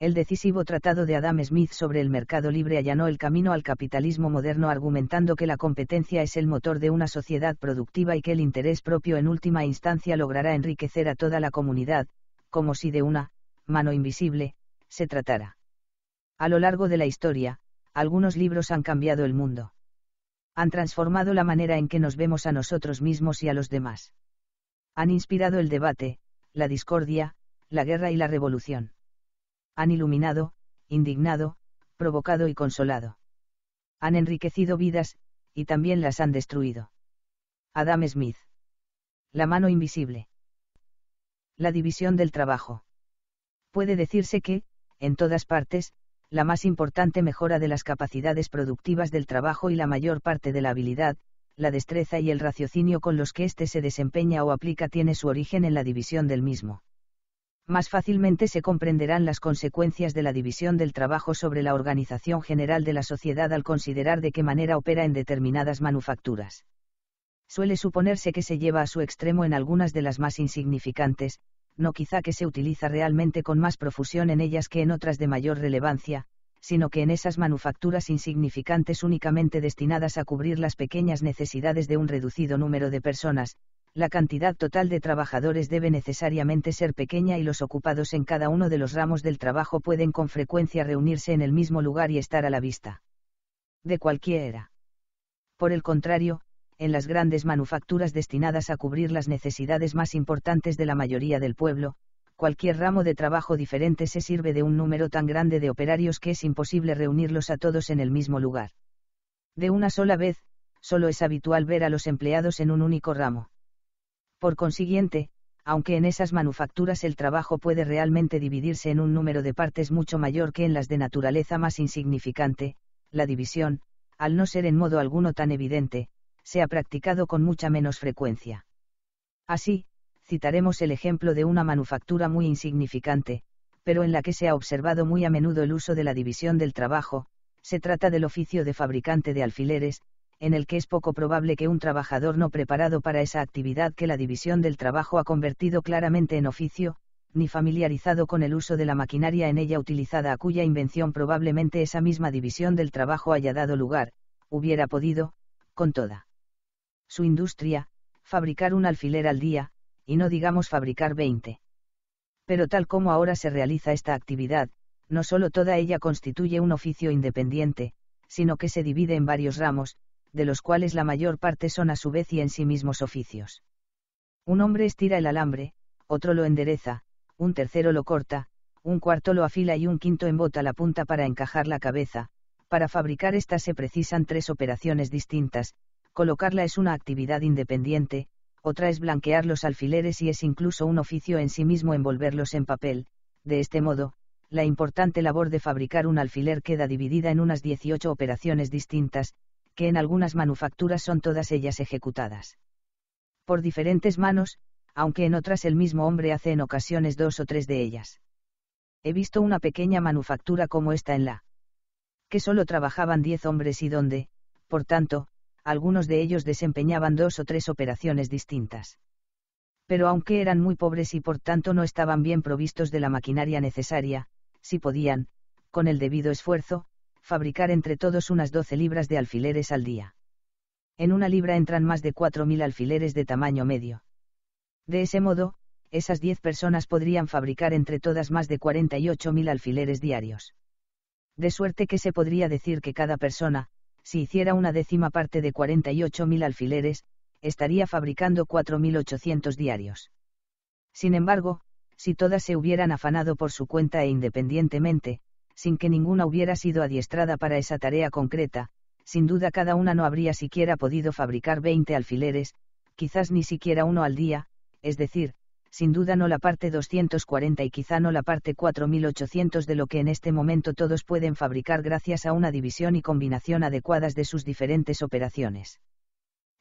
El decisivo tratado de Adam Smith sobre el mercado libre allanó el camino al capitalismo moderno argumentando que la competencia es el motor de una sociedad productiva y que el interés propio en última instancia logrará enriquecer a toda la comunidad, como si de una mano invisible se tratara. A lo largo de la historia, algunos libros han cambiado el mundo. Han transformado la manera en que nos vemos a nosotros mismos y a los demás. Han inspirado el debate, la discordia, la guerra y la revolución. Han iluminado, indignado, provocado y consolado. Han enriquecido vidas, y también las han destruido. Adam Smith. La mano invisible. La división del trabajo. Puede decirse que, en todas partes, la más importante mejora de las capacidades productivas del trabajo y la mayor parte de la habilidad, la destreza y el raciocinio con los que éste se desempeña o aplica tiene su origen en la división del mismo. Más fácilmente se comprenderán las consecuencias de la división del trabajo sobre la organización general de la sociedad al considerar de qué manera opera en determinadas manufacturas. Suele suponerse que se lleva a su extremo en algunas de las más insignificantes, no quizá que se utiliza realmente con más profusión en ellas que en otras de mayor relevancia, sino que en esas manufacturas insignificantes únicamente destinadas a cubrir las pequeñas necesidades de un reducido número de personas, la cantidad total de trabajadores debe necesariamente ser pequeña y los ocupados en cada uno de los ramos del trabajo pueden con frecuencia reunirse en el mismo lugar y estar a la vista de cualquiera. Por el contrario, en las grandes manufacturas destinadas a cubrir las necesidades más importantes de la mayoría del pueblo, cualquier ramo de trabajo diferente se sirve de un número tan grande de operarios que es imposible reunirlos a todos en el mismo lugar. De una sola vez, solo es habitual ver a los empleados en un único ramo. Por consiguiente, aunque en esas manufacturas el trabajo puede realmente dividirse en un número de partes mucho mayor que en las de naturaleza más insignificante, la división, al no ser en modo alguno tan evidente, se ha practicado con mucha menos frecuencia. Así, citaremos el ejemplo de una manufactura muy insignificante, pero en la que se ha observado muy a menudo el uso de la división del trabajo. Se trata del oficio de fabricante de alfileres, en el que es poco probable que un trabajador no preparado para esa actividad que la división del trabajo ha convertido claramente en oficio, ni familiarizado con el uso de la maquinaria en ella utilizada a cuya invención probablemente esa misma división del trabajo haya dado lugar, hubiera podido, con toda su industria, fabricar un alfiler al día, y no digamos fabricar 20. Pero tal como ahora se realiza esta actividad, no solo toda ella constituye un oficio independiente, sino que se divide en varios ramos, de los cuales la mayor parte son a su vez y en sí mismos oficios. Un hombre estira el alambre, otro lo endereza, un tercero lo corta, un cuarto lo afila y un quinto embota la punta para encajar la cabeza. Para fabricar esta se precisan 3 operaciones distintas. Colocarla es una actividad independiente, otra es blanquear los alfileres y es incluso un oficio en sí mismo envolverlos en papel. De este modo, la importante labor de fabricar un alfiler queda dividida en unas 18 operaciones distintas, que en algunas manufacturas son todas ellas ejecutadas por diferentes manos, aunque en otras el mismo hombre hace en ocasiones 2 o 3 de ellas. He visto una pequeña manufactura como esta en la que solo trabajaban 10 hombres y donde, por tanto, algunos de ellos desempeñaban 2 o 3 operaciones distintas. Pero aunque eran muy pobres y por tanto no estaban bien provistos de la maquinaria necesaria, sí podían, con el debido esfuerzo, fabricar entre todos unas 12 libras de alfileres al día. En una libra entran más de 4.000 alfileres de tamaño medio. De ese modo, esas 10 personas podrían fabricar entre todas más de 48.000 alfileres diarios. De suerte que se podría decir que cada persona, si hiciera una décima parte de 48.000 alfileres, estaría fabricando 4.800 diarios. Sin embargo, si todas se hubieran afanado por su cuenta e independientemente, sin que ninguna hubiera sido adiestrada para esa tarea concreta, sin duda cada una no habría siquiera podido fabricar 20 alfileres, quizás ni siquiera uno al día, es decir, sin duda no la parte 240 y quizá no la parte 4800 de lo que en este momento todos pueden fabricar gracias a una división y combinación adecuadas de sus diferentes operaciones.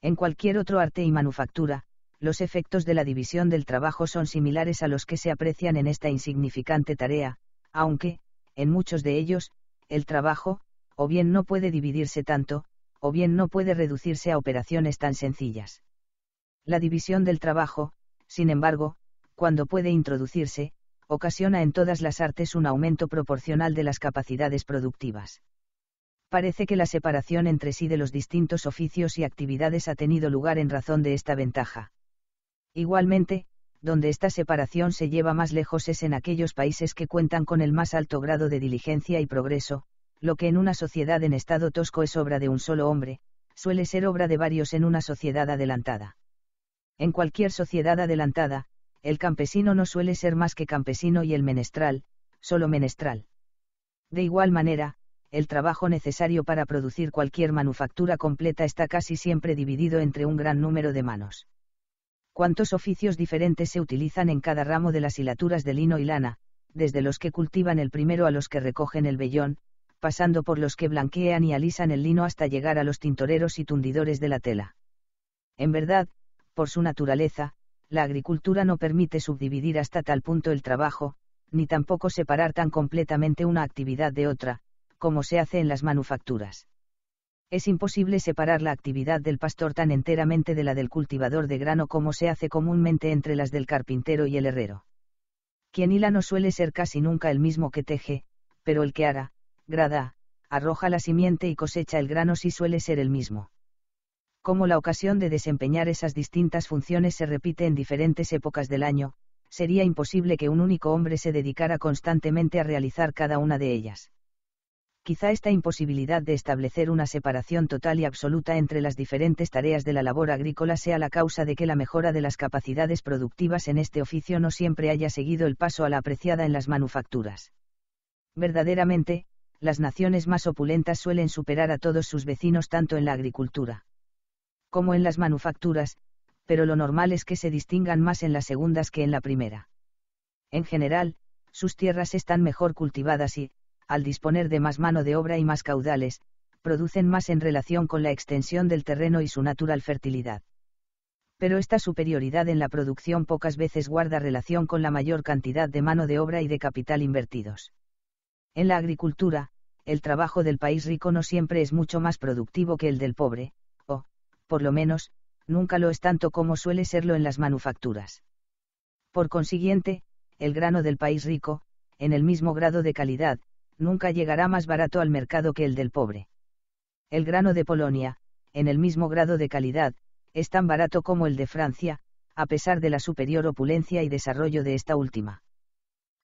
En cualquier otro arte y manufactura, los efectos de la división del trabajo son similares a los que se aprecian en esta insignificante tarea, aunque, en muchos de ellos, el trabajo, o bien no puede dividirse tanto, o bien no puede reducirse a operaciones tan sencillas. La división del trabajo, sin embargo, cuando puede introducirse, ocasiona en todas las artes un aumento proporcional de las capacidades productivas. Parece que la separación entre sí de los distintos oficios y actividades ha tenido lugar en razón de esta ventaja. Igualmente, donde esta separación se lleva más lejos es en aquellos países que cuentan con el más alto grado de diligencia y progreso, lo que en una sociedad en estado tosco es obra de un solo hombre, suele ser obra de varios en una sociedad adelantada. En cualquier sociedad adelantada, el campesino no suele ser más que campesino y el menestral, solo menestral. De igual manera, el trabajo necesario para producir cualquier manufactura completa está casi siempre dividido entre un gran número de manos. ¿Cuántos oficios diferentes se utilizan en cada ramo de las hilaturas de lino y lana, desde los que cultivan el primero a los que recogen el vellón, pasando por los que blanquean y alisan el lino hasta llegar a los tintoreros y tundidores de la tela? En verdad, por su naturaleza, la agricultura no permite subdividir hasta tal punto el trabajo, ni tampoco separar tan completamente una actividad de otra, como se hace en las manufacturas. Es imposible separar la actividad del pastor tan enteramente de la del cultivador de grano como se hace comúnmente entre las del carpintero y el herrero. Quien hila no suele ser casi nunca el mismo que teje, pero el que ara, grada, arroja la simiente y cosecha el grano sí suele ser el mismo. Como la ocasión de desempeñar esas distintas funciones se repite en diferentes épocas del año, sería imposible que un único hombre se dedicara constantemente a realizar cada una de ellas. Quizá esta imposibilidad de establecer una separación total y absoluta entre las diferentes tareas de la labor agrícola sea la causa de que la mejora de las capacidades productivas en este oficio no siempre haya seguido el paso a la apreciada en las manufacturas. Verdaderamente, las naciones más opulentas suelen superar a todos sus vecinos tanto en la agricultura como en las manufacturas, pero lo normal es que se distingan más en las segundas que en la primera. En general, sus tierras están mejor cultivadas y, al disponer de más mano de obra y más caudales, producen más en relación con la extensión del terreno y su natural fertilidad. Pero esta superioridad en la producción pocas veces guarda relación con la mayor cantidad de mano de obra y de capital invertidos. En la agricultura, el trabajo del país rico no siempre es mucho más productivo que el del pobre, o, por lo menos, nunca lo es tanto como suele serlo en las manufacturas. Por consiguiente, el grano del país rico, en el mismo grado de calidad, nunca llegará más barato al mercado que el del pobre. El grano de Polonia, en el mismo grado de calidad, es tan barato como el de Francia, a pesar de la superior opulencia y desarrollo de esta última.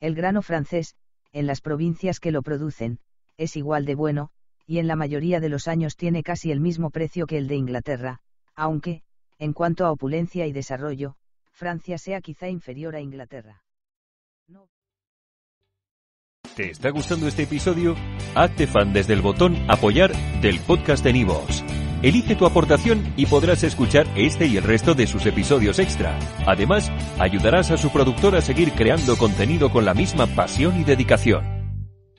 El grano francés, en las provincias que lo producen, es igual de bueno, y en la mayoría de los años tiene casi el mismo precio que el de Inglaterra, aunque, en cuanto a opulencia y desarrollo, Francia sea quizá inferior a Inglaterra. ¿Te está gustando este episodio? Hazte fan desde el botón Apoyar del podcast de Nivos. Elige tu aportación y podrás escuchar este y el resto de sus episodios extra. Además, ayudarás a su productor a seguir creando contenido con la misma pasión y dedicación.